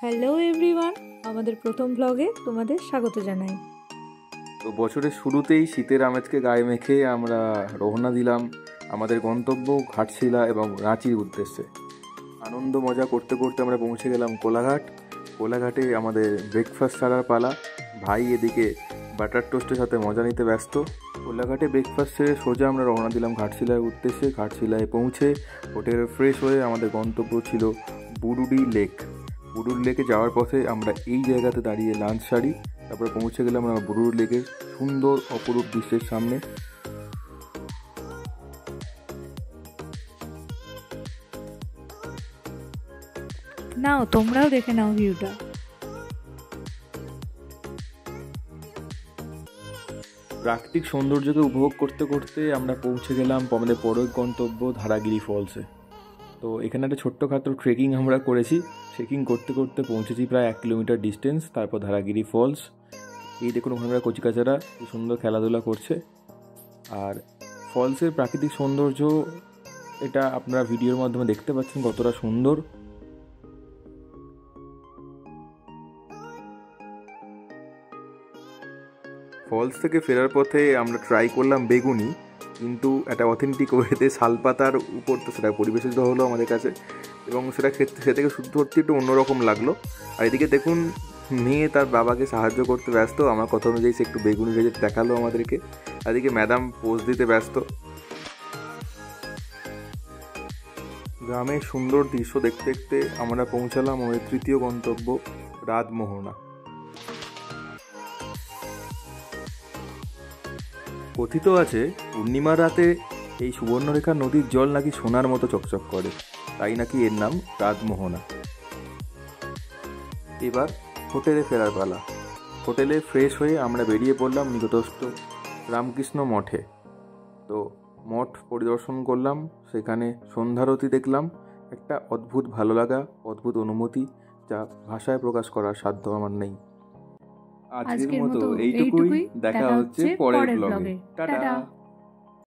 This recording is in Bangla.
হ্যালো এভরিওয়ান, আমাদের প্রথম ব্লগে তোমাদের স্বাগত জানাই। তো বছরের শুরুতেই শীতের আমেজকে গায়ে মেখে আমরা রওনা দিলাম আমাদের গন্তব্য ঘাটশিলা এবং রাঁচির উদ্দেশ্যে। আনন্দ মজা করতে করতে আমরা পৌঁছে গেলাম কোলাঘাট। কোলাঘাটে আমাদের ব্রেকফাস্ট ছাড়ার পালা। ভাই এদিকে বাটার টোস্টের সাথে মজা নিতে ব্যস্ত। কোলাঘাটে ব্রেকফাস্ট ছেড়ে সোজা আমরা রওনা দিলাম ঘাটশিলার উদ্দেশ্যে। ঘাটশিলায় পৌঁছে হোটেলে ফ্রেশ হয়ে আমাদের গন্তব্য ছিল বুরুডি লেক। বুরুডি লেকে যাওয়ার পথে আমরা এই জায়গাতে দাঁড়িয়ে লাঞ্চ সারি। তারপরে পৌঁছে গেলাম আমরা বুরুডি লেকের সুন্দর অপরূপ দৃশ্যের সামনে। নাও তোমরাও দেখে নাও ভিউটা। প্রাকৃতিক সৌন্দর্যকে উপভোগ করতে করতে আমরা পৌঁছে গেলাম আমাদের পরের গন্তব্য ধারাগিরি ফলসে। তো এখানে একটা ছোট্টখাটো ট্রেকিং আমরা করেছি। ট্রেকিং করতে করতে পৌঁছেছি প্রায় 1 কিলোমিটার ডিস্টেন্স, তারপর ধারাগিরি ফলস। এই দেখুন ওখানকার কচিকাচারা কি সুন্দর খেলাধুলা করছে। আর ফলসের প্রাকৃতিক সৌন্দর্য এটা আপনারা ভিডিওর মাধ্যমে দেখতে পাচ্ছেন কতটা সুন্দর। ফলস থেকে ফেরার পথে আমরা ট্রাই করলাম বেগুনি, কিন্তু একটা অথেন্টিক ওয়েতে শালপাতার উপর তো সেটা পরিবেশিত হলো আমাদের কাছে, এবং সেটা খেতে থেকে শুদ্ধ সত্যি একটু অন্যরকম লাগলো। আর এদিকে দেখুন মেয়ে তার বাবাকে সাহায্য করতে ব্যস্ত। আমার কথা অনুযায়ী সে একটু বেগুনি ভেজে দেখালো আমাদেরকে। এদিকে ম্যাডাম পোজ দিতে ব্যস্ত। গ্রামের সুন্দর দৃশ্য দেখতে দেখতে আমরা পৌঁছালাম আমাদের তৃতীয় গন্তব্য রাতমোহনা। কথিত আছে পূর্ণিমার রাতে এই সুবর্ণরেখা নদীর জল নাকি সোনার মতো চকচক করে, তাই নাকি এর নাম রাতমোহনা। এবার হোটেলে ফেরার পালা। হোটেলে ফ্রেশ হয়ে আমরা বেরিয়ে পড়লাম নিকটস্থ রামকৃষ্ণ মঠে। তো মঠ পরিদর্শন করলাম, সেখানে সন্ধ্যারতি দেখলাম। একটা অদ্ভুত ভালো লাগা, অদ্ভুত অনুভূতি, যা ভাষায় প্রকাশ করার সাধ্য আমার নেই। আজকের মতো এইটুকুই। দেখা হচ্ছে পরের ব্লগে। টাটা।